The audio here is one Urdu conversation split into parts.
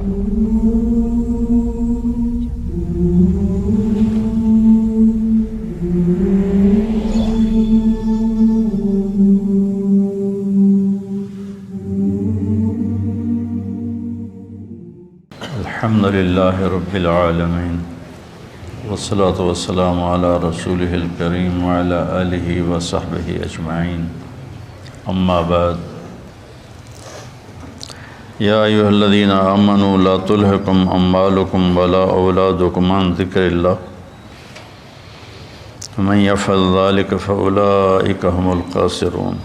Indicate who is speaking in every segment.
Speaker 1: الحمد لله رب العالمين والصلاة والسلام على رسوله الكريم وعلى آله وصحبه أجمعين أما بعد يا أيها الذين آمنوا لا تلهكم أموالكم ولا أولادكم عن ذكر الله ومن يفعل ذلك فأولئك هم الخاسرون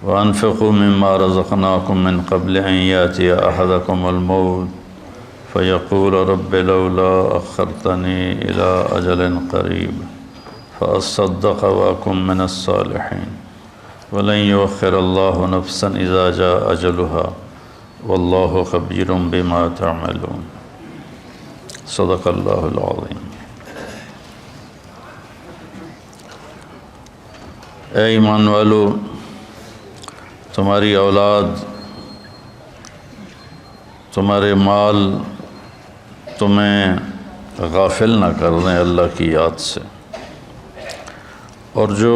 Speaker 1: وأنفقوا مما رزقناكم من قبل أن يأتي أحدكم الموت فيقول رب لولا أخرتني إلى أجل قريب فأصدق وأكن من الصالحين ولن يؤخر الله نفسا إذا جاء أجلها والله خبير بما تعملون صدق الله العظيم۔ اے ایمان والو، تمہاری اولاد، تمہارے مال تمہیں غافل نہ کر دیں اللہ کی یاد سے، اور جو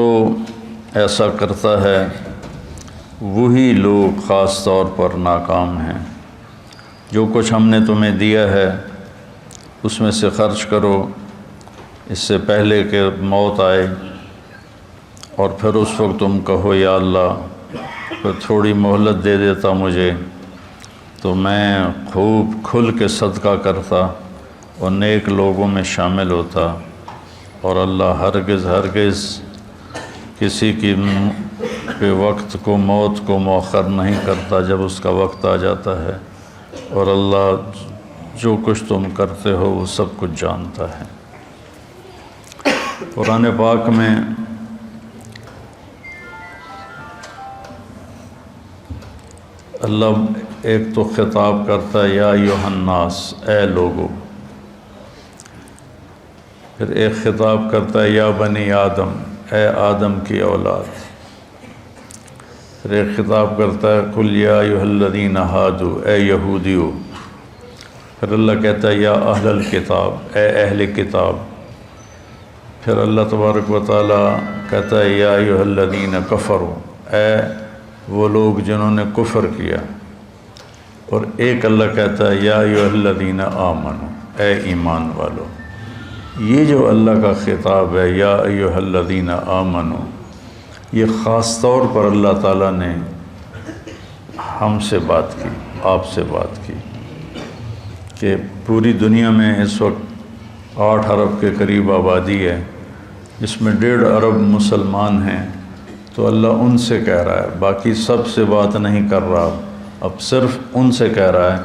Speaker 1: ایسا کرتا ہے وہی لوگ خاص طور پر ناکام ہیں۔ جو کچھ ہم نے تمہیں دیا ہے اس میں سے خرچ کرو اس سے پہلے کہ موت آئے، اور پھر اس وقت تم کہو یا اللہ پھر تھوڑی مہلت دے دیتا مجھے تو میں خوب کھل کے صدقہ کرتا اور نیک لوگوں میں شامل ہوتا، اور اللہ ہرگز کسی کی وقت کو، موت کو مؤخر نہیں کرتا جب اس کا وقت آ جاتا ہے، اور اللہ جو کچھ تم کرتے ہو وہ سب کچھ جانتا ہے۔ قرآن پاک میں اللہ ایک تو خطاب کرتا ہے یا ایھا الناس، اے لوگو، پھر ایک خطاب کرتا ہے یا بنی آدم، اے آدم کی اولاد، پھر ایک خطاب کرتا ہے قل یا ایھا الذین ھادوا، اے یہودیو، پھر اللہ کہتا ہے یا اہل الکتاب، اے اہل کتاب، پھر اللہ تبارک و تعالیٰ کہتا ہے یا ایھا الذین کفروا، اے وہ لوگ جنہوں نے کفر کیا، اور ایک اللہ کہتا ہے یا ایھا الذین آمنوا، اے ایمان والو۔ یہ جو اللہ کا خطاب ہے یا ایھا الذین آمنوا، یہ خاص طور پر اللہ تعالیٰ نے ہم سے بات کی، آپ سے بات کی، کہ پوری دنیا میں اس وقت 8 ارب کے قریب آبادی ہے، جس میں 1.5 ارب مسلمان ہیں، تو اللہ ان سے کہہ رہا ہے، باقی سب سے بات نہیں کر رہا، اب صرف ان سے کہہ رہا ہے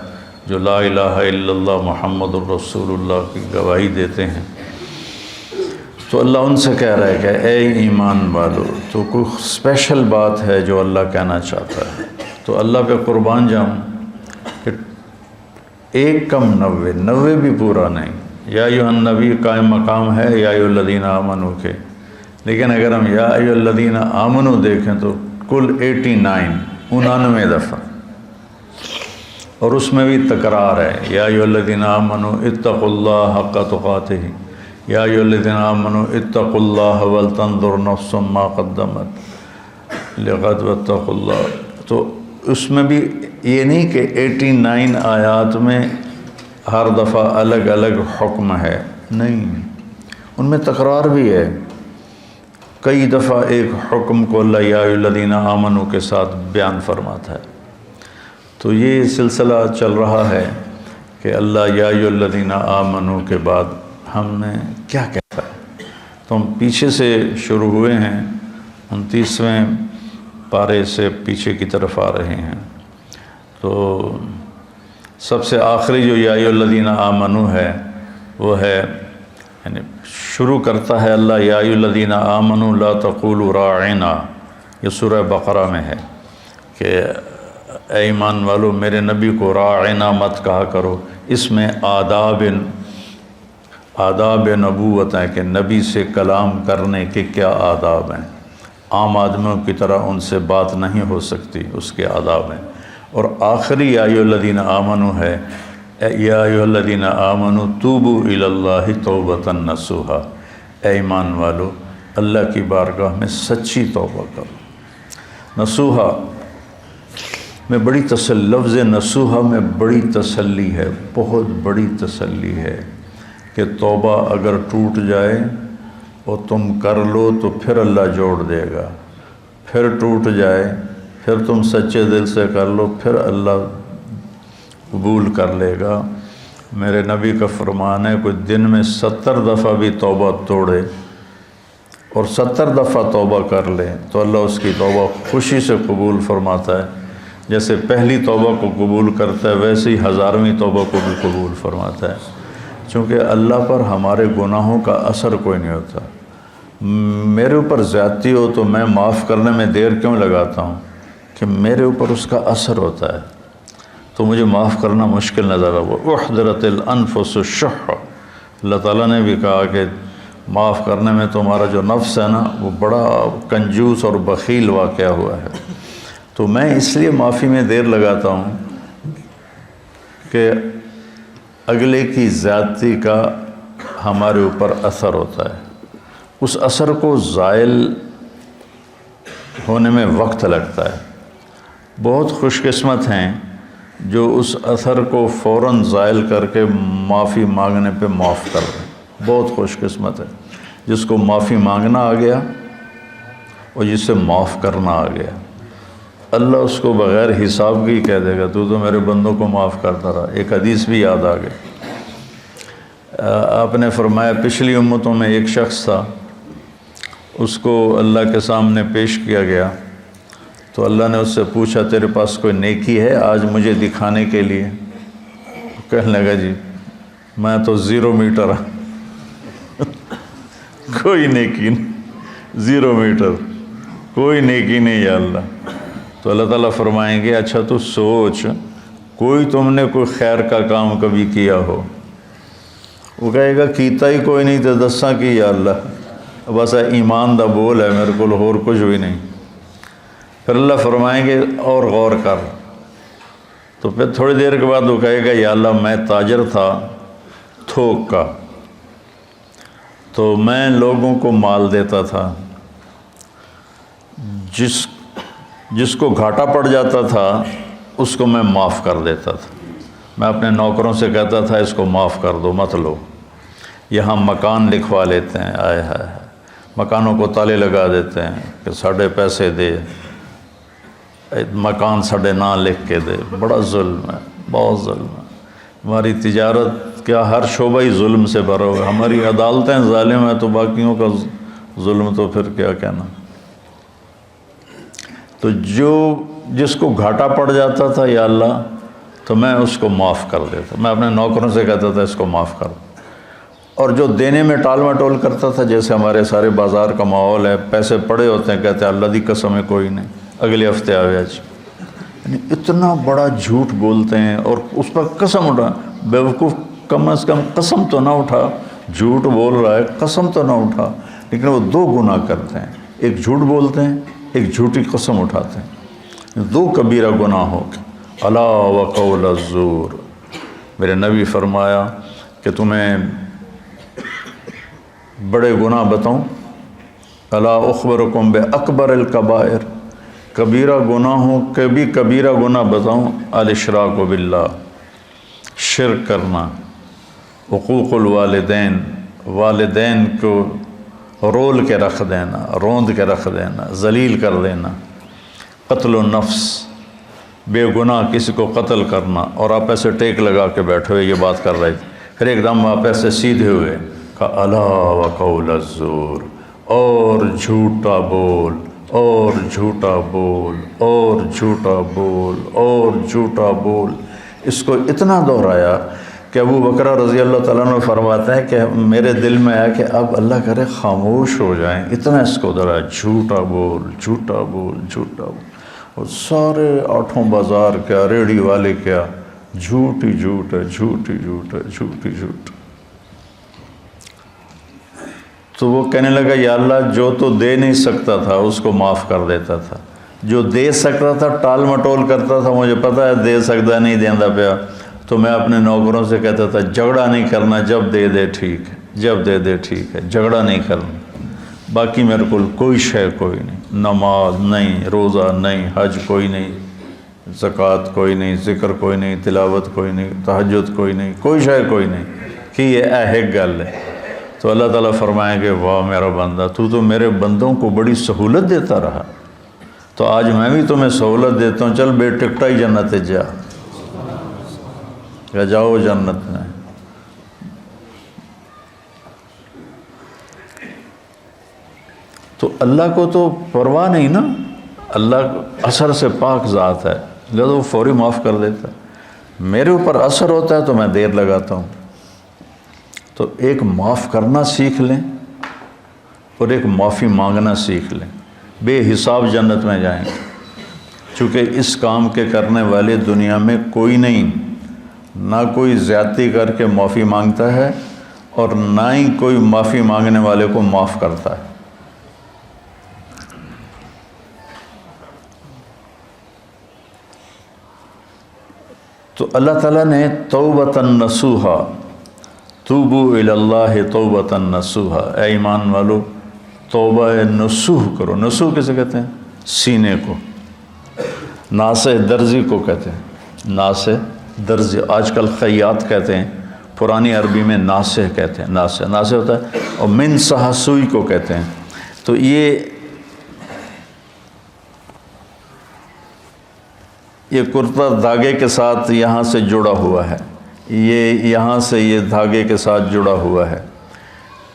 Speaker 1: جو لا الہ الا اللہ محمد الرسول اللہ کی گواہی دیتے ہیں۔ تو اللہ ان سے کہہ رہا ہے کہ اے ایمان والو، تو کوئی اسپیشل بات ہے جو اللہ کہنا چاہتا ہے، تو اللہ پہ قربان جاؤں کہ 1 کم 90 بھی پورا نہیں۔ یا ایھا النبی قائم مقام ہے یا ایھا الذین آمنوا کے، لیکن اگر ہم یا ایھا الذین آمنوا دیکھیں تو کل 99 دفعہ، اور اس میں بھی تکرار ہے، یا ایھا الذین آمنوا اتقوا اللہ حق تقاتہ، یا ایھا الذین آمنوا اتقوا اللہ ولتنظر نفس ما قدمت لغد واتقوا اللہ۔ تو اس میں بھی یہ نہیں کہ 89 آیات میں ہر دفعہ الگ الگ حکم ہے، نہیں، ان میں تکرار بھی ہے۔ کئی دفعہ ایک حکم کو اللہ یا ایھا الذین آمنوا کے ساتھ بیان فرماتا ہے۔ تو یہ سلسلہ چل رہا ہے کہ اللہ یا ایھا الذین آمنوا کے بعد ہم نے کیا کہتا ہے، تو ہم پیچھے سے شروع ہوئے ہیں، 29ویں پارے سے پیچھے کی طرف آ رہے ہیں۔ تو سب سے آخری جو یا ایھا الذین آمنوا ہے وہ ہے، یعنی شروع کرتا ہے اللہ یا ایھا الذین آمنوا لا تقولوا راعنا، یہ سورہ بقرہ میں ہے کہ اے ایمان والو میرے نبی کو راعنا مت کہا کرو۔ اس میں آداب نبوت ہیں کہ نبی سے کلام کرنے کے کیا آداب ہیں، عام آدمیوں کی طرح ان سے بات نہیں ہو سکتی، اس کے آداب ہیں۔ اور آخری یا ایھا الذین آمنوا ہے، یا ایھا الذین آمنوا توبوا الی اللہ توبۃ نصوحا، اے ایمان والو اللہ کی بارگاہ میں سچی توبہ کرو۔ نصوحا میں بڑی لفظ نصوحا میں بڑی تسلی ہے، بہت بڑی تسلی ہے کہ توبہ اگر ٹوٹ جائے اور تم کر لو تو پھر اللہ جوڑ دے گا، پھر ٹوٹ جائے پھر تم سچے دل سے کر لو پھر اللہ قبول کر لے گا۔ میرے نبی کا فرمان ہے کوئی دن میں 70 دفعہ بھی توبہ توڑے اور 70 دفعہ توبہ کر لے تو اللہ اس کی توبہ خوشی سے قبول فرماتا ہے، جیسے پہلی توبہ کو قبول کرتا ہے ویسے ہی 1000ویں توبہ کو بھی قبول فرماتا ہے، چونکہ اللہ پر ہمارے گناہوں کا اثر کوئی نہیں ہوتا۔ میرے اوپر زیادتی ہو تو میں معاف کرنے میں دیر کیوں لگاتا ہوں کہ میرے اوپر اس کا اثر ہوتا ہے، تو مجھے معاف کرنا مشکل نظر آئے۔ احضرت الانفس الشح، اللہ تعالیٰ نے بھی کہا کہ معاف کرنے میں تمہارا جو نفس ہے نا وہ بڑا کنجوس اور بخیل واقعہ ہوا ہے۔ تو میں اس لیے معافی میں دیر لگاتا ہوں کہ اگلے کی زیادتی کا ہمارے اوپر اثر ہوتا ہے، اس اثر کو زائل ہونے میں وقت لگتا ہے۔ بہت خوش قسمت ہیں جو اس اثر کو فوراً زائل کر کے معافی مانگنے پہ معاف کر دیں، بہت خوش قسمت ہے جس کو معافی مانگنا آ گیا اور جس سے معاف کرنا آ گیا۔ اللہ اس کو بغیر حساب کی کہہ دے گا تو میرے بندوں کو معاف کرتا رہا۔ ایک حدیث بھی یاد آ گئی، آپ نے فرمایا پچھلی امتوں میں ایک شخص تھا، اس کو اللہ کے سامنے پیش کیا گیا تو اللہ نے اس سے پوچھا تیرے پاس کوئی نیکی ہے آج مجھے دکھانے کے لیے؟ کہنے لگا جی میں تو 0 میٹر کوئی نیکی نہیں، 0 میٹر کوئی نیکی نہیں یا اللہ۔ تو اللہ تعالیٰ فرمائیں گے اچھا تو سوچ کوئی تم نے کوئی خیر کا کام کبھی کیا ہو؟ وہ کہے گا کیتا ہی کوئی نہیں تو دساں کی یا اللہ، بس ایمان دا بول ہے میرے کو اور کچھ بھی نہیں۔ پھر اللہ فرمائیں گے اور غور کر، تو پھر تھوڑی دیر کے بعد وہ کہے گا یا اللہ میں تاجر تھا تھوک کا، تو میں لوگوں کو مال دیتا تھا، جس کو گھاٹا پڑ جاتا تھا اس کو میں معاف کر دیتا تھا۔ میں اپنے نوکروں سے کہتا تھا اس کو معاف کر دو مت لو، یہاں مکان لکھوا لیتے ہیں، آئے ہائے مکانوں کو تالے لگا دیتے ہیں کہ ساڑھے پیسے دے، مکان ساڑھے نہ لکھ کے دے۔ بڑا ظلم ہے، بہت ظلم ہے۔ ہماری تجارت کیا ہر شعبہ ہی ظلم سے بھرا ہوا ہے، ہماری عدالتیں ظالم ہیں تو باقیوں کا ظلم تو پھر کیا کہنا۔ تو جس کو گھاٹا پڑ جاتا تھا یا اللہ تو میں اس کو معاف کر دیتا، میں اپنے نوکروں سے کہتا تھا اس کو معاف کر دو۔ اور جو دینے میں ٹال مٹول کرتا تھا، جیسے ہمارے سارے بازار کا ماحول ہے، پیسے پڑے ہوتے ہیں کہتے ہیں اللہ دی قسم ہے کوئی نہیں، اگلے ہفتے آوے آج، یعنی اتنا بڑا جھوٹ بولتے ہیں اور اس پر قسم اٹھا۔ بیوقوف کم از کم قسم تو نہ اٹھا، جھوٹ بول رہا ہے قسم تو نہ اٹھا، لیکن وہ 2 گناہ کرتے ہیں، ایک جھوٹ بولتے ہیں ایک جھوٹی قسم اٹھاتے ہیں، 2 کبیرہ گناہ ہو گئے۔ الا وقول الزور، میرے نبی فرمایا کہ تمہیں بڑے گناہ بتاؤں؟ الا اخبرکم باکبر الکبائر، کبیرہ گناہوں کے بھی کبیرہ گناہ بتاؤں؟ الاشراک باللہ، شرک کرنا، حقوق الوالدین، والدین کو رول کے رکھ دینا، روند کے رکھ دینا، ذلیل کر دینا، قتل النفس، بے گناہ کسی کو قتل کرنا، اور آپ ایسے ٹیک لگا کے بیٹھے ہوئے یہ بات کر رہے تھے، پھر ایک دم آپ ایسے سیدھے ہوئے، کہا الا وقول الزور، اور جھوٹا بول اور جھوٹا بول اور جھوٹا بول اور جھوٹا بول۔ اس کو اتنا دہرایا کہ ابو بکر رضی اللہ تعالیٰ عنہ فرماتے ہیں کہ میرے دل میں آیا کہ اب اللہ کرے خاموش ہو جائیں، اتنا اس کو دہرایا، جھوٹا بول جھوٹا بول جھوٹا بول۔ اور سارے 8 بازار کیا، ریڑھی والے کیا، جھوٹ ہی جھوٹ ہے، جھوٹ ہی جھوٹ ہے، جھوٹ ہی جھوٹ۔ تو وہ کہنے لگا یا اللہ جو تو دے نہیں سکتا تھا اس کو معاف کر دیتا تھا، جو دے سکتا تھا ٹال مٹول کرتا تھا، مجھے پتہ ہے دے سکتا نہیں دیندا پیا، تو میں اپنے نوکروں سے کہتا تھا جھگڑا نہیں کرنا، جب دے دے ٹھیک ہے، جب دے دے ٹھیک ہے، جھگڑا نہیں کرنا۔ باقی میرے کو کوئی شے کوئی نہیں، نماز نہیں، روزہ نہیں، حج کوئی نہیں، زکوٰۃ کوئی نہیں، ذکر کوئی نہیں، تلاوت کوئی نہیں، تہجد کوئی نہیں، کوئی شے کوئی نہیں کہ یہ ایک گل ہے۔ تو اللہ تعالیٰ فرمائیں گے واہ میرا بندہ، تو میرے بندوں کو بڑی سہولت دیتا رہا، تو آج میں بھی تمہیں سہولت دیتا ہوں، چل بے ٹکٹا ہی جنت جا، یا جاؤ جنت میں۔ تو اللہ کو تو پرواہ نہیں نا، اللہ اثر سے پاک ذات ہے، لہذا وہ فوری معاف کر دیتا ہے۔ میرے اوپر اثر ہوتا ہے تو میں دیر لگاتا ہوں۔ تو ایک معاف کرنا سیکھ لیں اور ایک معافی مانگنا سیکھ لیں، بے حساب جنت میں جائیں گے، چونکہ اس کام کے کرنے والے دنیا میں کوئی نہیں، نہ کوئی زیادتی کر کے معافی مانگتا ہے اور نہ ہی کوئی معافی مانگنے والے کو معاف کرتا ہے۔ تو اللہ تعالیٰ نے توبۃ نصوحا، توبوا الی اللہ توبۃ نصوحا، اے ایمان والو توبہ نصوح کرو۔ نصوح کسے کہتے ہیں؟ سینے کو۔ ناصح درزی کو کہتے ہیں، ناصح درزی، آج کل خیاط کہتے ہیں، پرانی عربی میں ناصح کہتے ہیں، ناصح ناصح ہوتا ہے، اور من صح سوئی کو کہتے ہیں۔ تو یہ کرتا دھاگے کے ساتھ یہاں سے جڑا ہوا ہے، یہ یہاں سے یہ دھاگے کے ساتھ جڑا ہوا ہے،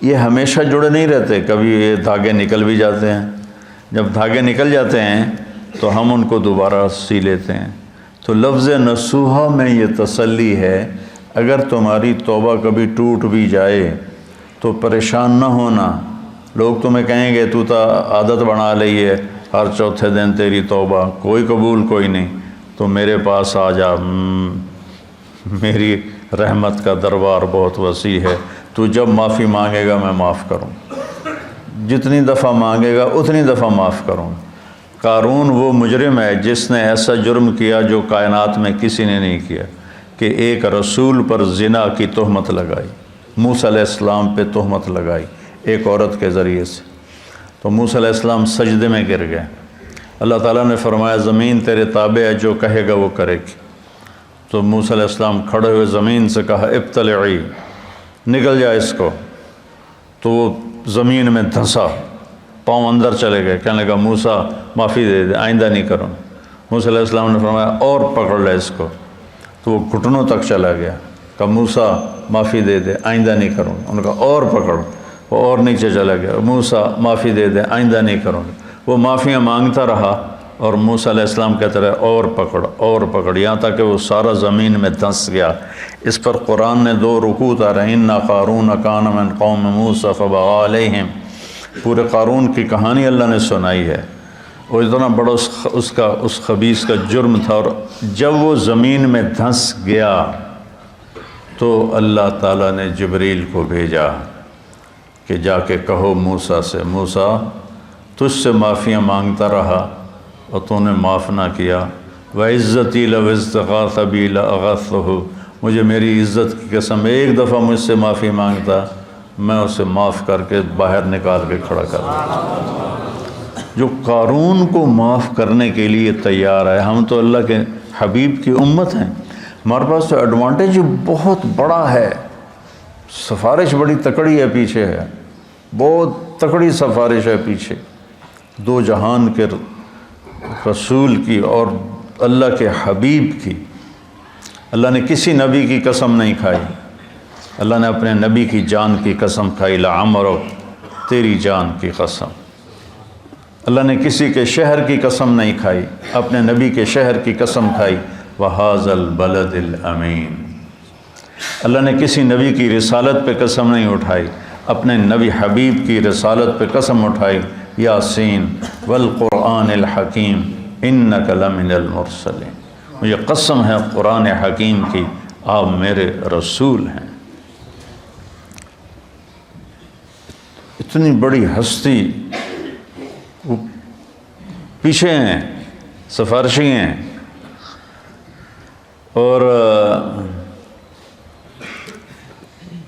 Speaker 1: یہ ہمیشہ جڑے نہیں رہتے، کبھی یہ دھاگے نکل بھی جاتے ہیں۔ جب دھاگے نکل جاتے ہیں تو ہم ان کو دوبارہ سی لیتے ہیں۔ تو لفظ نصوحہ میں یہ تسلی ہے، اگر تمہاری توبہ کبھی ٹوٹ بھی جائے تو پریشان نہ ہونا۔ لوگ تمہیں کہیں گے تو عادت بنا لی ہے، ہر چوتھے دن تیری توبہ، کوئی قبول کوئی نہیں، تو میرے پاس آ جا، میری رحمت کا دربار بہت وسیع ہے، تو جب معافی مانگے گا میں معاف کروں، جتنی دفعہ مانگے گا اتنی دفعہ معاف کروں۔ قارون وہ مجرم ہے جس نے ایسا جرم کیا جو کائنات میں کسی نے نہیں کیا، کہ ایک رسول پر زنا کی تہمت لگائی، موسیٰ علیہ السلام پہ تہمت لگائی ایک عورت کے ذریعے سے، تو موسیٰ علیہ السلام سجدے میں گر گئے۔ اللہ تعالیٰ نے فرمایا زمین تیرے تابع ہے، جو کہے گا وہ کرے گی۔ تو موسیٰ علیہ السلام کھڑے ہوئے زمین سے کہا ابتلعی، نکل جائے اس کو، تو وہ زمین میں دھنسا، پاؤں اندر چلے گئے، کہنے لگا موسیٰ معافی دے دے، آئندہ نہیں کروں۔ موسیٰ علیہ السلام نے فرمایا اور پکڑ لے اس کو، تو وہ گھٹنوں تک چلا گیا، کہا موسیٰ معافی دے دے، آئندہ نہیں کروں۔ انہوں نے کہا اور پکڑ، وہ اور نیچے چلا گیا، موسیٰ معافی دے دے، آئندہ نہیں کروں۔ وہ معافیاں مانگتا رہا اور موسیٰ علیہ السلام کہتے رہے اور پکڑ اور پکڑ، یہاں تک کہ وہ سارا زمین میں دھنس گیا۔ اس پر قرآن نے 2 رکوع اتارے، اِنَّ قارون کان من قوم موسیٰ فبغى علیہم، پورے قارون کی کہانی اللہ نے سنائی ہے، اور اتنا بڑا اس خبیث کا جرم تھا۔ اور جب وہ زمین میں دھنس گیا تو اللہ تعالیٰ نے جبریل کو بھیجا کہ جا کے کہو موسیٰ سے، موسیٰ تجھ سے معافیاں مانگتا رہا اور تو نے معاف نہ کیا، وَعِزَّتِي لَوْ اسْتَغَاثَ بِي لَأَغَثْتُهُ، مجھے میری عزت کی قسم ایک دفعہ مجھ سے معافی مانگتا، میں اسے معاف کر کے باہر نکال کے کھڑا کر دیتا۔ جو قارون کو معاف کرنے کے لیے تیار ہے، ہم تو اللہ کے حبیب کی امت ہیں، ہمارے پاس تو ایڈوانٹیج بہت بڑا ہے، سفارش بڑی تکڑی ہے پیچھے ہے، بہت تکڑی سفارش ہے پیچھے، 2 جہان کے رسول کی اور اللہ کے حبیب کی۔ اللہ نے کسی نبی کی قسم نہیں کھائی، اللہ نے اپنے نبی کی جان کی قسم کھائی، لعمرک، تیری جان کی قسم۔ اللہ نے کسی کے شہر کی قسم نہیں کھائی، اپنے نبی کے شہر کی قسم کھائی، وَهَذَا الْبَلَدِ الْأَمِينَ۔ اللہ نے کسی نبی کی رسالت پہ قسم نہیں اٹھائی، اپنے نبی حبیب کی رسالت پہ قسم اٹھائی، یاسین والقرآن الحکیم انک لمن المرسلین، مجھے قسم ہے قرآن حکیم کی، آپ میرے رسول ہیں۔ اتنی بڑی ہستی وہ پیچھے ہیں، سفارشی ہیں، اور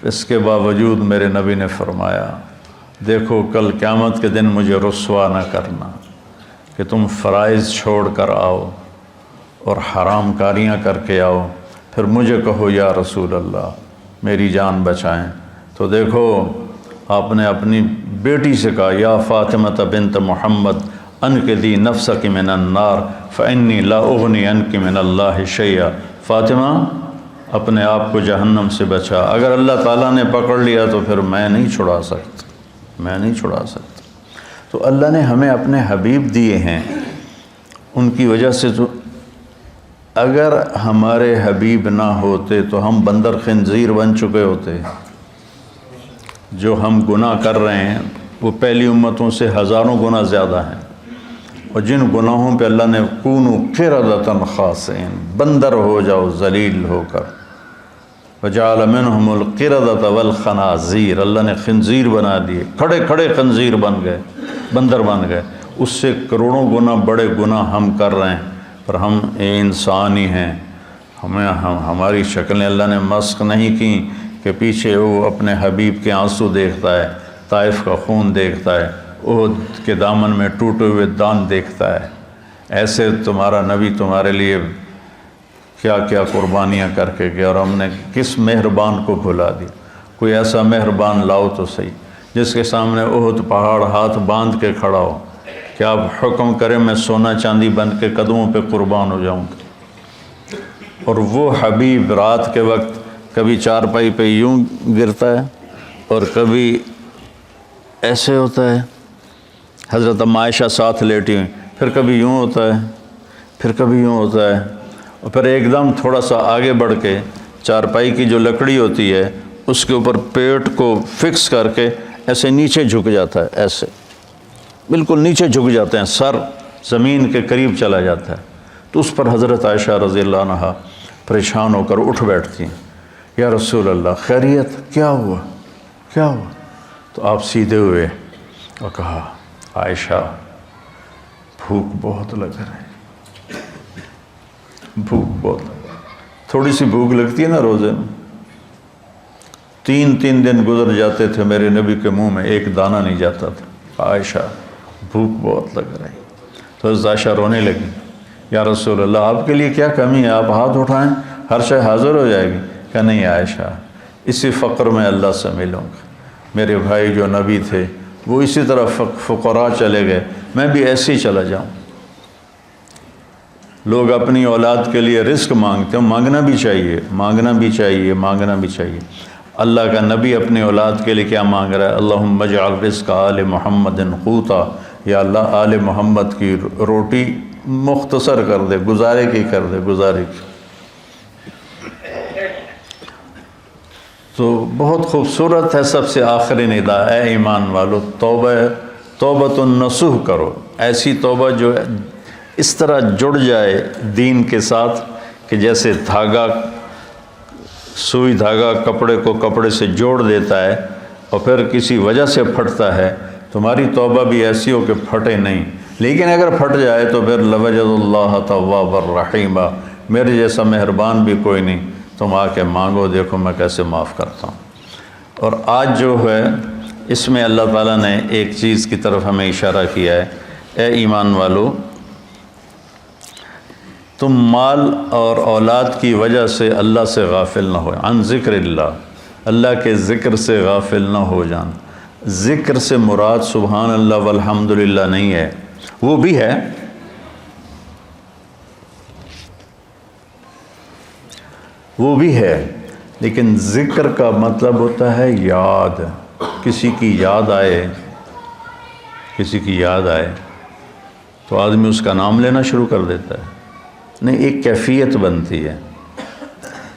Speaker 1: اس کے باوجود میرے نبی نے فرمایا دیکھو کل قیامت کے دن مجھے رسوا نہ کرنا کہ تم فرائض چھوڑ کر آؤ اور حرام کاریاں کر کے آؤ، پھر مجھے کہو یا رسول اللہ میری جان بچائیں۔ تو دیکھو آپ نے اپنی بیٹی سے کہا یا فاطمہ بنت محمد انقذی نفسک من النار فانی لا اغنی عنک من اللہ شیئا، فاطمہ اپنے آپ کو جہنم سے بچا، اگر اللہ تعالیٰ نے پکڑ لیا تو پھر میں نہیں چھڑا سکتا، میں نہیں چھڑا سکتا۔ تو اللہ نے ہمیں اپنے حبیب دیے ہیں، ان کی وجہ سے تو اگر ہمارے حبیب نہ ہوتے تو ہم بندر خنزیر بن چکے ہوتے۔ جو ہم گناہ کر رہے ہیں وہ پہلی امتوں سے ہزاروں گنا زیادہ ہیں، اور جن گناہوں پہ اللہ نے کونوا قردۃ خاسئین، بندر ہو جاؤ ذلیل ہو کر، وجعل منہم القردۃ والخنازیر، اللہ نے خنزیر بنا دیے، کھڑے کھڑے خنزیر بن گئے، بندر بن گئے۔ اس سے کروڑوں گنا بڑے گناہ ہم کر رہے ہیں، پر ہم انسان ہی ہیں، ہماری شکلیں اللہ نے مسخ نہیں کی کہ پیچھے وہ اپنے حبیب کے آنسو دیکھتا ہے، طائف کا خون دیکھتا ہے، احد کے دامن میں ٹوٹے ہوئے دان دیکھتا ہے۔ ایسے تمہارا نبی تمہارے لیے کیا کیا قربانیاں کر کے گیا، اور ہم نے کس مہربان کو بھلا دیا۔ کوئی ایسا مہربان لاؤ تو صحیح جس کے سامنے احد پہاڑ ہاتھ باندھ کے کھڑا ہو کہ آپ حکم کریں میں سونا چاندی بن کے قدموں پہ قربان ہو جاؤں گا۔ اور وہ حبیب رات کے وقت کبھی چارپائی پہ یوں گرتا ہے اور کبھی ایسے ہوتا ہے، حضرت ام عائشہ ساتھ لیٹی ہوئی، پھر کبھی یوں ہوتا ہے، پھر کبھی یوں ہوتا ہے، اور پھر ایک دم تھوڑا سا آگے بڑھ کے چارپائی کی جو لکڑی ہوتی ہے اس کے اوپر پیٹ کو فکس کر کے ایسے نیچے جھک جاتا ہے، ایسے بالکل نیچے جھک جاتے ہیں، سر زمین کے قریب چلا جاتا ہے۔ تو اس پر حضرت عائشہ رضی اللہ عنہا پریشان ہو کر اٹھ بیٹھتی ہیں، یا رسول اللہ خیریت، کیا ہوا کیا ہوا؟ تو آپ سیدھے ہوئے اور کہا عائشہ بھوک بہت لگ رہی، بھوک بہت، تھوڑی سی بھوک لگتی ہے نا روزے میں، 3 دن گزر جاتے تھے میرے نبی کے منہ میں ایک دانہ نہیں جاتا تھا، عائشہ بھوک بہت لگ رہی۔ تو حضرت عائشہ رونے لگی، یا رسول اللہ آپ کے لیے کیا کمی ہے، آپ ہاتھ اٹھائیں ہر شے حاضر ہو جائے گی۔ کہ نہیں عائشہ، اسی فقر میں اللہ سے ملوں گا، میرے بھائی جو نبی تھے وہ اسی طرح فقراء چلے گئے، میں بھی ایسے ہی چلا جاؤں۔ لوگ اپنی اولاد کے لیے رزق مانگتے ہیں، مانگنا بھی چاہیے، مانگنا بھی چاہیے، مانگنا بھی چاہیے۔ اللہ کا نبی اپنی اولاد کے لیے کیا مانگ رہا ہے؟ اللہم اجعل رزق آل محمد قوتا، یا اللہ آل محمد کی روٹی مختصر کر دے، گزارے کی کر دے، گزارے کی۔ تو بہت خوبصورت ہے سب سے آخری ندا، اے ایمان والو توبۃ النصوح کرو، ایسی توبہ جو اس طرح جڑ جائے دین کے ساتھ کہ جیسے دھاگا، سوئی دھاگا کپڑے کو کپڑے سے جوڑ دیتا ہے اور پھر کسی وجہ سے پھٹتا ہے، تمہاری توبہ بھی ایسی ہو کہ پھٹے نہیں، لیکن اگر پھٹ جائے تو پھر لوجد اللہ تواب الرحیم، میرے جیسا مہربان بھی کوئی نہیں، تم آ کے مانگو دیکھو میں کیسے معاف کرتا ہوں۔ اور آج جو ہے اس میں اللہ تعالیٰ نے ایک چیز کی طرف ہمیں اشارہ کیا ہے، اے ایمان والو تم مال اور اولاد کی وجہ سے اللہ سے غافل نہ ہو، عن ذکر اللہ، اللہ کے ذکر سے غافل نہ ہو جان۔ ذکر سے مراد سبحان اللہ والحمدللہ نہیں ہے، وہ بھی ہے، وہ بھی ہے، لیکن ذکر کا مطلب ہوتا ہے یاد، کسی کی یاد آئے، کسی کی یاد آئے تو آدمی اس کا نام لینا شروع کر دیتا ہے، نہیں ایک کیفیت بنتی ہے۔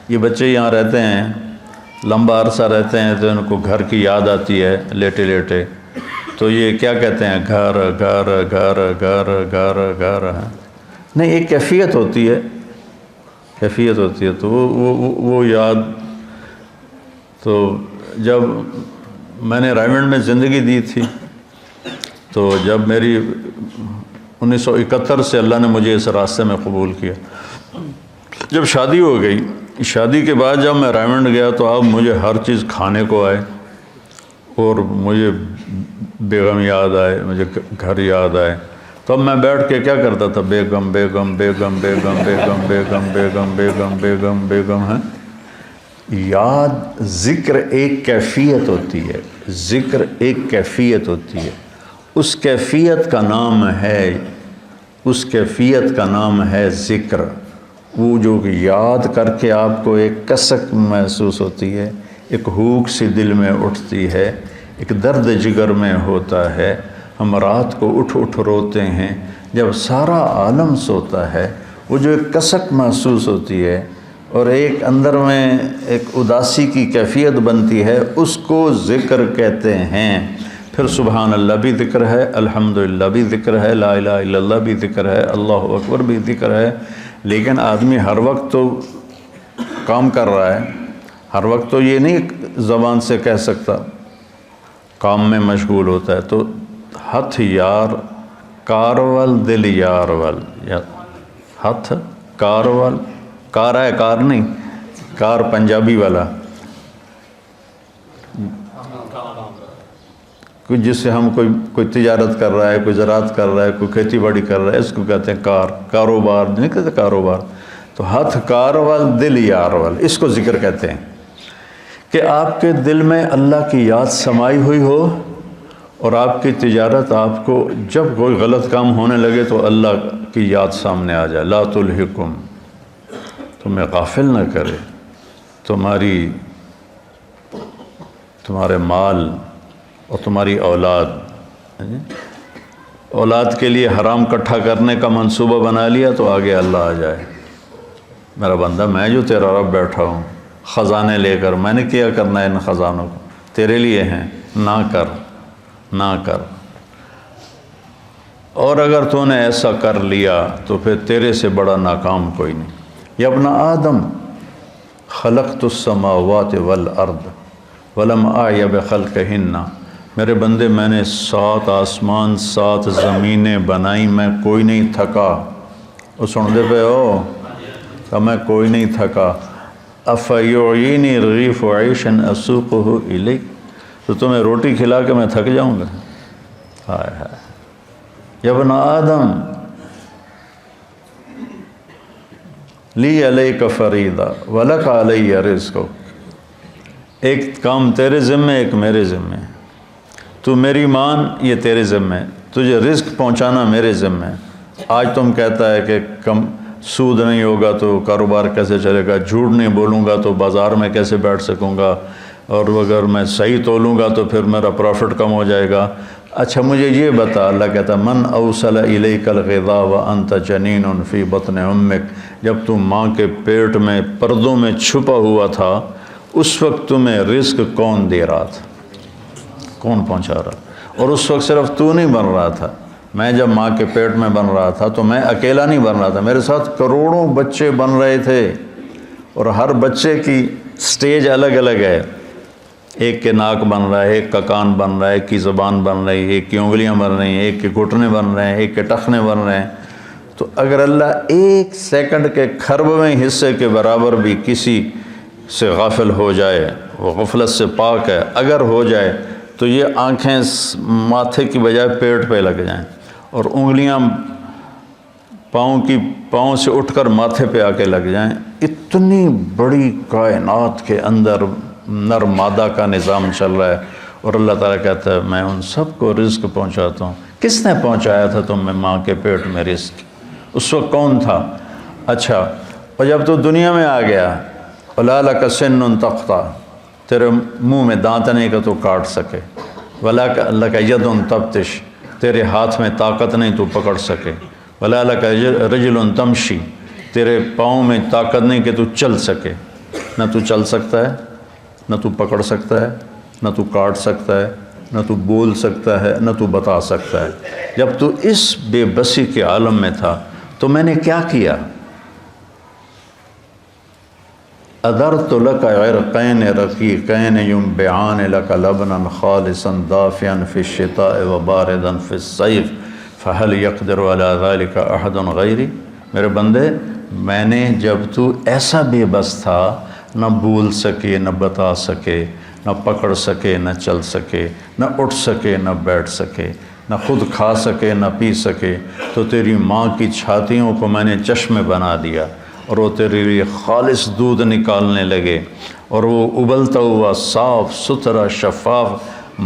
Speaker 1: یہ بچے یہاں رہتے ہیں، لمبا عرصہ رہتے ہیں تو ان کو گھر کی یاد آتی ہے لیٹے لیٹے، تو یہ کیا کہتے ہیں، گھر گھر گھر گھر گھر گھر، نہیں ایک کیفیت ہوتی ہے، کیفیت ہوتی ہے، تو وہ یاد۔ تو جب میں نے رائمنڈ میں زندگی دی تھی تو جب میری 1971 سے اللہ نے مجھے اس راستے میں قبول کیا۔ جب شادی ہو گئی، شادی کے بعد جب میں رائمنڈ گیا تو اب مجھے ہر چیز کھانے کو آئے، اور مجھے بیگم یاد آئے، مجھے گھر یاد آئے، تو اب میں بیٹھ کے کیا کرتا تھا، بیگم بیگم بیگم بیگم بیگم بیگم بیگم بیگم بیگم بیگم ہے۔ یاد، ذکر ایک کیفیت ہوتی ہے، ذکر ایک کیفیت ہوتی ہے، اس کیفیت کا نام ہے، اس کیفیت کا نام ہے ذکر۔ وہ جو یاد کر کے آپ کو ایک کسک محسوس ہوتی ہے، ایک ہوک سی دل میں اٹھتی ہے، ایک درد جگر میں ہوتا ہے۔ ہم رات کو اٹھ اٹھ روتے ہیں، جب سارا عالم سوتا ہے، وہ جو ایک کسک محسوس ہوتی ہے اور ایک اندر میں ایک اداسی کی کیفیت بنتی ہے، اس کو ذکر کہتے ہیں۔ پھر سبحان اللہ بھی ذکر ہے، الحمدللہ بھی ذکر ہے، لا الہ الا اللہ بھی ذکر ہے، اللہ اکبر بھی ذکر ہے۔ لیکن آدمی ہر وقت تو کام کر رہا ہے، ہر وقت تو یہ نہیں زبان سے کہہ سکتا، کام میں مشغول ہوتا ہے۔ تو ہتھ یار کارول دل یار ول، ہتھ کارول، کار ہے کار نہیں، کار پنجابی والا، کوئی جس سے ہم کوئی تجارت کر رہا ہے، کوئی زراعت کر رہا ہے، کوئی کھیتی باڑی کر رہا ہے، اس کو کہتے ہیں کار، کاروبار نہیں کہتے کاروبار۔ تو ہتھ کارول دل یارول، اس کو ذکر کہتے ہیں کہ آپ کے دل میں اللہ کی یاد سمائی ہوئی ہو، اور آپ کی تجارت، آپ کو جب کوئی غلط کام ہونے لگے تو اللہ کی یاد سامنے آ جائے۔ لا تلہکم، تمہیں غافل نہ کرے تمہارے مال اور تمہاری اولاد۔ اولاد کے لیے حرام اکٹھا کرنے کا منصوبہ بنا لیا تو آگے اللہ آ جائے، میرا بندہ میں جو تیرا رب بیٹھا ہوں، خزانے لے کر میں نے کیا کرنا ہے، ان خزانوں کو تیرے لیے ہیں، نہ کر نہ کر۔ اور اگر تو نے ایسا کر لیا تو پھر تیرے سے بڑا ناکام کوئی نہیں۔ یا ابن آدم خلقت السماوات والارض ولم اعی بخلقہن، میرے بندے میں نے 7 آسمان 7 زمینیں بنائی، میں کوئی نہیں تھکا۔ وہ سن دے پہ ہو کہ میں کوئی نہیں تھکا۔ افیعینی رغیف عیشا اسوقہ الیک، تو تمہیں روٹی کھلا کے میں تھک جاؤں گا؟ ہائے ہائے۔ یا ابن آدم لی علیک فریضہ ولک علی رزق، ایک کام تیرے ذمے ایک میرے ذمے، تو میری مان یہ تیرے ذمے، تجھے رزق پہنچانا میرے ذمے۔ آج تم کہتا ہے کہ کم سود نہیں ہوگا تو کاروبار کیسے چلے گا، جھوٹ نہیں بولوں گا تو بازار میں کیسے بیٹھ سکوں گا، اور اگر میں صحیح تولوں گا تو پھر میرا پروفٹ کم ہو جائے گا۔ اچھا مجھے یہ بتا، اللہ کہتا من اوصل الیک الغذاء وانت جنین فی بطن امک، جب تم ماں کے پیٹ میں پردوں میں چھپا ہوا تھا، اس وقت تمہیں رزق کون دے رہا تھا، کون پہنچا رہا؟ اور اس وقت صرف تو نہیں بن رہا تھا، میں جب ماں کے پیٹ میں بن رہا تھا تو میں اکیلا نہیں بن رہا تھا، میرے ساتھ کروڑوں بچے بن رہے تھے، اور ہر بچے کی سٹیج الگ الگ ہے، ایک کے ناک بن رہا ہے، ایک کا کان بن رہا ہے، ایک کی زبان بن رہی ہے، ایک کی انگلیاں بن رہی ہیں، ایک کے گھٹنے بن رہے ہیں، ایک کے ٹخنے بن رہے ہیں۔ تو اگر اللہ ایک سیکنڈ کے کھربویں حصے کے برابر بھی کسی سے غافل ہو جائے، وہ غفلت سے پاک ہے، اگر ہو جائے تو یہ آنکھیں ماتھے کی بجائے پیٹ پہ لگ جائیں، اور انگلیاں پاؤں سے اٹھ کر ماتھے پہ آ کے لگ جائیں، اتنی بڑی کائنات کے اندر نر مادہ کا نظام چل رہا ہے، اور اللہ تعالیٰ کہتا ہے میں ان سب کو رزق پہنچاتا ہوں۔ کس نے پہنچایا تھا تم میں ماں کے پیٹ میں رزق؟ اس وقت کون تھا؟ اچھا، اور جب تو دنیا میں آ گیا، وَلَا لَكَ سِنٌّ تَقْطَعُ، تیرے منہ میں دانت نہیں کہ تو کاٹ سکے، وَلَا لَكَ يَدٌ تَبْطِشُ، تیرے ہاتھ میں طاقت نہیں تو پکڑ سکے، وَلَا لَكَ رِجْلٌ تَمْشِي، تیرے پاؤں میں طاقت نہیں کہ تو چل سکے۔ نہ تو چل سکتا ہے، نہ تو پکڑ سکتا ہے، نہ تو کاٹ سکتا ہے، نہ تو بول سکتا ہے، نہ تو بتا سکتا ہے۔ جب تو اس بے بسی کے عالم میں تھا تو میں نے کیا کیا؟ اَدَرْتُ لَكَ عِرْقَيْنِ رَقِيقَيْنِ يُنْبِعَانِ لَكَ لَبْنًا خَالِصًا دَافِيًا فِي الشِّتَاءِ وَبَارِدًا فِي الصَّيْفِ فَهَلْ يَقْدِرُ عَلَى ذَلِكَ أَحَدٌ غَيْرِي، میرے بندے میں نے جب تو ایسا بے بس تھا، نہ بول سکے نہ بتا سکے، نہ پکڑ سکے نہ چل سکے، نہ اٹھ سکے نہ بیٹھ سکے، نہ خود کھا سکے نہ پی سکے، تو تیری ماں کی چھاتیوں کو میں نے چشمے بنا دیا اور وہ تیرے لیے خالص دودھ نکالنے لگے، اور وہ ابلتا ہوا صاف ستھرا شفاف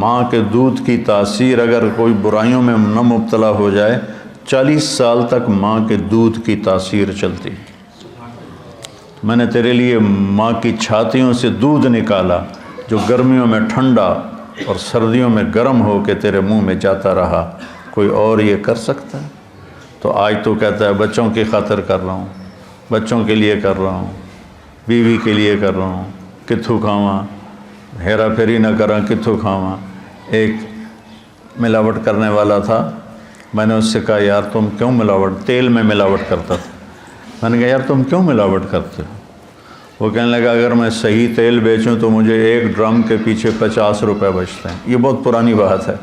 Speaker 1: ماں کے دودھ کی تاثیر اگر کوئی برائیوں میں نہ مبتلا ہو جائے، 40 سال تک ماں کے دودھ کی تاثیر چلتی۔ میں نے تیرے لیے ماں کی چھاتیوں سے دودھ نکالا جو گرمیوں میں ٹھنڈا اور سردیوں میں گرم ہو کے تیرے منہ میں جاتا رہا، کوئی اور یہ کر سکتا ہے؟ تو آج تو کہتا ہے بچوں کی خاطر کر رہا ہوں، بچوں کے لیے کر رہا ہوں، بیوی کے لیے کر رہا ہوں، کتھو کھاواں، ہیرا پھیری نہ کراں کتھو کھاواں۔ ایک ملاوٹ کرنے والا تھا، میں نے اس سے کہا یار تم کیوں ملاوٹ، تیل میں ملاوٹ کرتا تھا، میں نے کہا یار تم کیوں ملاوٹ کرتے ہو؟ وہ کہنے لگا اگر میں صحیح تیل بیچوں تو مجھے ایک ڈرم کے پیچھے 50 روپے بچتے ہیں۔ یہ بہت پرانی بات ہے،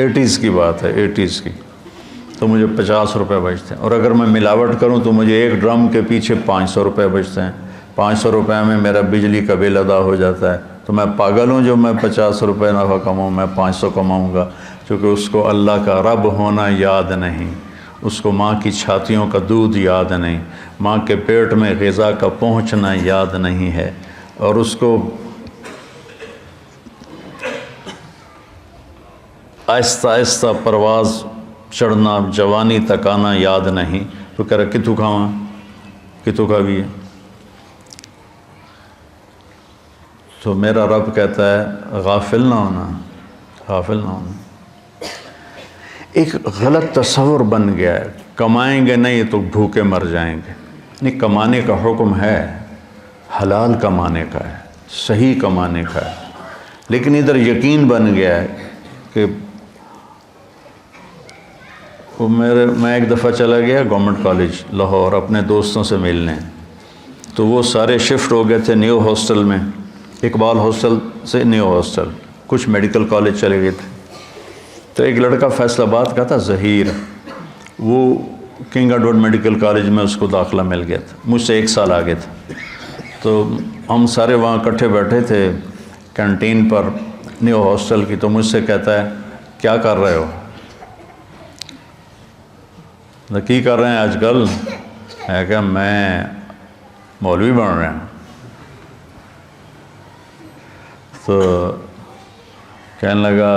Speaker 1: 80s کی بات ہے، 80s کی، تو مجھے 50 روپے بچتے ہیں، اور اگر میں ملاوٹ کروں تو مجھے ایک ڈرم کے پیچھے 500 روپے بچتے ہیں، 500 روپے میں میرا بجلی کا بل ادا ہو جاتا ہے، تو میں پاگل ہوں جو میں 50 روپے نفع کماؤں، میں 500 کماؤں گا، کیونکہ اس کو اللہ کا رب ہونا یاد نہیں، اس کو ماں کی چھاتیوں کا دودھ یاد نہیں، ماں کے پیٹ میں غذا کا پہنچنا یاد نہیں ہے، اور اس کو آہستہ آہستہ پرواز چڑھنا جوانی تک آنا یاد نہیں، تو کہہ رہا کتوں کھاواں، کتوں کھا بھی ہے۔ تو میرا رب کہتا ہے غافل نہ ہونا، غافل نہ ہونا۔ ایک غلط تصور بن گیا ہے، کمائیں گے نہیں تو بھوکے مر جائیں گے۔ نہیں، کمانے کا حکم ہے، حلال کمانے کا ہے، صحیح کمانے کا ہے، لیکن ادھر یقین بن گیا ہے کہ میں ایک دفعہ چلا گیا گورنمنٹ کالج لاہور اپنے دوستوں سے ملنے، تو وہ سارے شفٹ ہو گئے تھے نیو ہاسٹل میں، اقبال ہاسٹل سے نیو ہاسٹل، کچھ میڈیکل کالج چلے گئے تھے۔ تو ایک لڑکا فیصل آباد کا تھا، ظہیر، وہ کنگ ایڈورڈ میڈیکل کالج میں اس کو داخلہ مل گیا تھا، مجھ سے 1 سال آگے تھا۔ تو ہم سارے وہاں اکٹھے بیٹھے تھے کینٹین پر نیو ہاسٹل کی، تو مجھ سے کہتا ہے کیا کر رہے ہو؟ کی کر رہے ہیں آج کل؟ ہے کہ میں مولوی بن رہے ہیں۔ تو کہنے لگا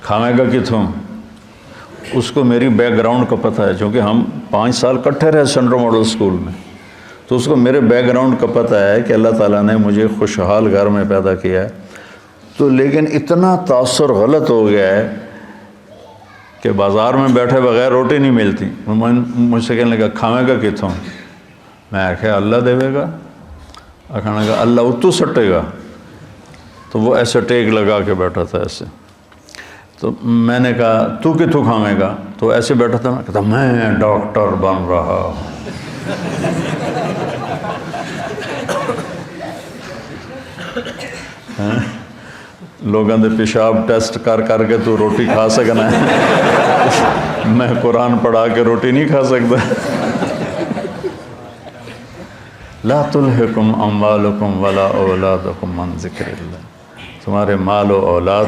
Speaker 1: کھاویں گا کتوں؟ اس کو میری بیک گراؤنڈ کا پتہ ہے، چونکہ ہم 5 سال کٹھے رہے سینٹرل ماڈل اسکول میں، تو اس کو میرے بیک گراؤنڈ کا پتہ ہے کہ اللہ تعالیٰ نے مجھے خوشحال گھر میں پیدا کیا ہے۔ تو لیکن اتنا تاثر غلط ہو گیا ہے کہ بازار میں بیٹھے بغیر روٹی نہیں ملتی۔ مجھ سے کہنے لگا کھاویں گا کتوں؟ میں آخیا اللہ دے گا، کہنے لگا اللہ اتو سٹے گا۔ تو وہ ایسے ٹیک لگا کے بیٹھا تھا ایسے، تو میں نے کہا تو کتوں کھاویں گا؟ تو ایسے بیٹھا تھا نا، کہتا میں ڈاکٹر بن رہا ہوں۔ لوگوں دے پیشاب ٹیسٹ کر کر کے تو روٹی کھا سکنا ہے، میں قرآن پڑھا کے روٹی نہیں کھا سکتا۔ لا تلہکم اموالکم ولا اولادکم عن ذکر اللہ، تمہارے مال و اولاد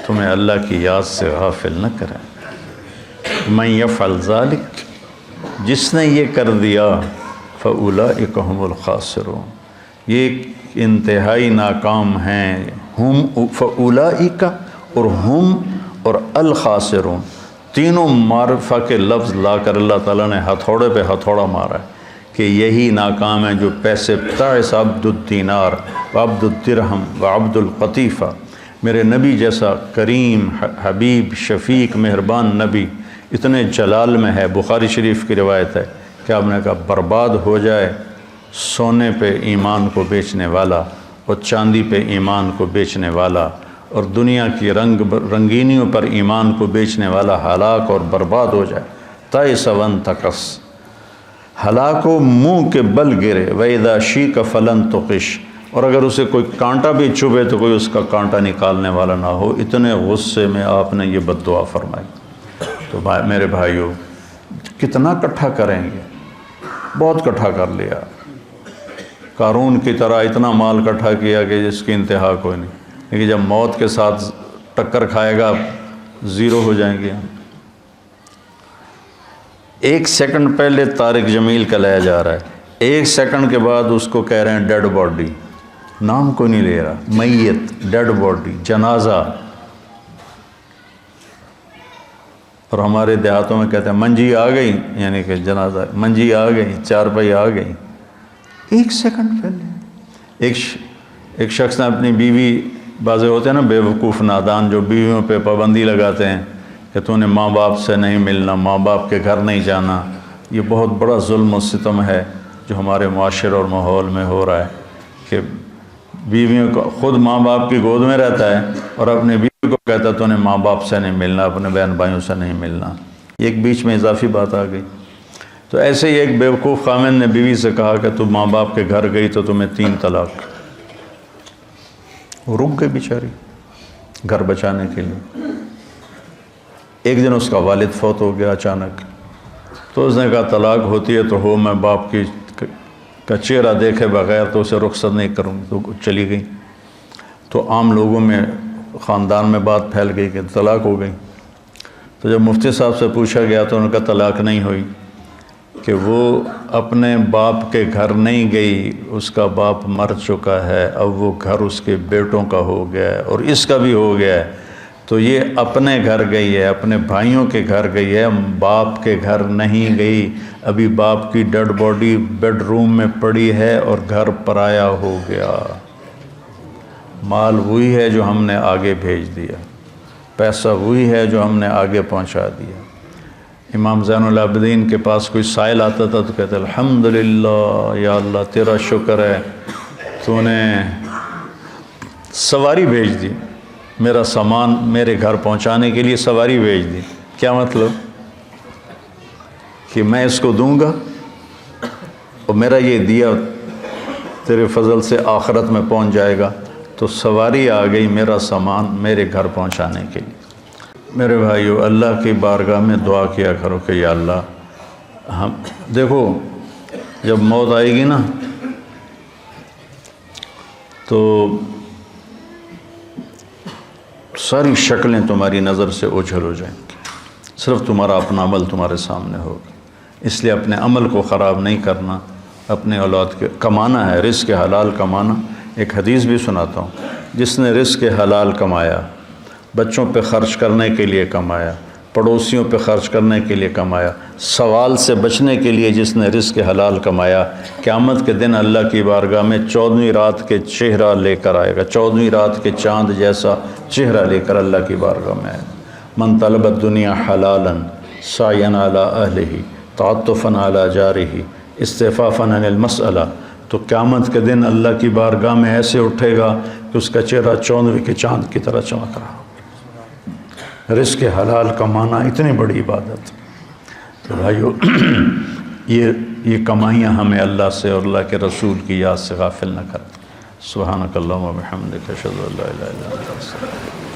Speaker 1: تمہیں اللہ کی یاد سے غافل نہ کریں۔ من یفعل ذلک، جس نے یہ کر دیا، فاولئک هم الخاسرون، یہ انتہائی ناکام ہیں۔ ہم فاولئک اور ہم اور الخاسرون، تینوں معرفہ کے لفظ لا کر اللہ تعالیٰ نے ہتھوڑے پہ ہتھوڑا مارا ہے کہ یہی ناکام ہیں جو پیسے تعس عبد الدینار وعبد الدرہم وعبد القطیفہ، میرے نبی جیسا کریم حبیب شفیق مہربان نبی اتنے جلال میں ہے، بخاری شریف کی روایت ہے کہ آپ نے کہا برباد ہو جائے سونے پہ ایمان کو بیچنے والا اور چاندی پہ ایمان کو بیچنے والا اور دنیا کی رنگینیوں پر ایمان کو بیچنے والا ہلاک اور برباد ہو جائے۔ تائس وانتکس، ہلاک و منہ کے بل گرے، وَإِذَا شِيكَ فَلَن تُقِشْ، اور اگر اسے کوئی کانٹا بھی چبھے تو کوئی اس کا کانٹا نکالنے والا نہ ہو۔ اتنے غصے میں آپ نے یہ بد دعا فرمائی۔ تو میرے بھائیوں کتنا اکٹھا کریں گے؟ بہت اکٹھا کر لیا، قارون کی طرح اتنا مال اکٹھا کیا کہ جس کی انتہا کوئی نہیں، لیکن جب موت کے ساتھ ٹکر کھائے گا زیرو ہو جائیں گے۔ ایک سیکنڈ پہلے طارق جمیل کا لایا جا رہا ہے، ایک سیکنڈ کے بعد اس کو کہہ رہے ہیں ڈیڈ باڈی، نام کوئی نہیں لے رہا، میت، ڈیڈ باڈی، جنازہ۔ اور ہمارے دیہاتوں میں کہتے ہیں منجی آ گئی، یعنی کہ جنازہ، منجی آ گئی، چارپائی آ گئی۔ ایک سیکنڈ پہلے ایک شخص نے اپنی بیوی، بعضے ہوتے ہیں نا بے وقوف نادان جو بیویوں پہ پابندی لگاتے ہیں کہ تو نے ماں باپ سے نہیں ملنا، ماں باپ کے گھر نہیں جانا۔ یہ بہت بڑا ظلم و ستم ہے جو ہمارے معاشرے اور ماحول میں ہو رہا ہے کہ بیویوں کو، خود ماں باپ کی گود میں رہتا ہے اور اپنے بیوی کو کہتا ہے تو نے ماں باپ سے نہیں ملنا، اپنے بہن بھائیوں سے نہیں ملنا۔ ایک بیچ میں اضافی بات آ گئی۔ تو ایسے ہی ایک بیوقوف خامن نے بیوی سے کہا کہ تو ماں باپ کے گھر گئی تو تمہیں 3 طلاق۔ وہ رک گئی بیچاری گھر بچانے کے لیے۔ ایک دن اس کا والد فوت ہو گیا اچانک، تو اس نے کہا طلاق ہوتی ہے تو ہو، میں باپ کا چہرہ دیکھے بغیر تو اسے رخصت نہیں کروں گی، تو چلی گئی۔ تو عام لوگوں میں، خاندان میں بات پھیل گئی کہ طلاق ہو گئی۔ تو جب مفتی صاحب سے پوچھا گیا تو ان کا طلاق نہیں ہوئی، کہ وہ اپنے باپ کے گھر نہیں گئی، اس کا باپ مر چکا ہے، اب وہ گھر اس کے بیٹوں کا ہو گیا ہے اور اس کا بھی ہو گیا ہے، تو یہ اپنے گھر گئی ہے، اپنے بھائیوں کے گھر گئی ہے، باپ کے گھر نہیں گئی۔ ابھی باپ کی ڈیڈ باڈی بیڈ روم میں پڑی ہے اور گھر پرایا ہو گیا۔ مال وہی ہے جو ہم نے آگے بھیج دیا، پیسہ وہی ہے جو ہم نے آگے پہنچا دیا۔ امام زین العابدین کے پاس کوئی سائل آتا تھا تو کہتے الحمدللہ، یا اللہ تیرا شکر ہے، تو نے سواری بھیج دی، میرا سامان میرے گھر پہنچانے کے لیے سواری بھیج دی۔ کیا مطلب؟ کہ میں اس کو دوں گا اور میرا یہ دیا تیرے فضل سے آخرت میں پہنچ جائے گا، تو سواری آ گئی میرا سامان میرے گھر پہنچانے کے لیے۔ میرے بھائیو، اللہ کی بارگاہ میں دعا کیا کرو کہ یا اللہ، ہم دیکھو جب موت آئے گی نا تو ساری شکلیں تمہاری نظر سے اوجھل ہو جائیں گی، صرف تمہارا اپنا عمل تمہارے سامنے ہوگا۔ اس لیے اپنے عمل کو خراب نہیں کرنا، اپنے اولاد کے کمانا ہے، رزق حلال کمانا۔ ایک حدیث بھی سناتا ہوں، جس نے رزق حلال کمایا، بچوں پہ خرچ کرنے کے لیے کمایا، پڑوسیوں پہ خرچ کرنے کے لیے کمایا، سوال سے بچنے کے لیے جس نے رزق حلال کمایا، قیامت کے دن اللہ کی بارگاہ میں 14ویں رات کے چہرہ لے کر آئے گا، 14ویں رات کے چاند جیسا چہرہ لے کر اللہ کی بارگاہ میں آئے گا۔ من طلب الدنیا حلالا سعیا علی اہلہ تعطفا علی جارہ استعفافا عن المسئلہ۔ تو قیامت کے دن اللہ کی بارگاہ میں ایسے اٹھے گا کہ اس کا چہرہ 14ویں کے چاند کی طرح چمک رہا ہو۔ رزق حلال کمانا اتنی بڑی عبادت۔ تو بھائیو، یہ کمائیاں ہمیں اللہ سے اور اللہ کے رسول کی یاد سے غافل نہ کریں۔ سبحانک اللہم و بحمدک، اشہد ان لا الہ الا انت، استغفرک۔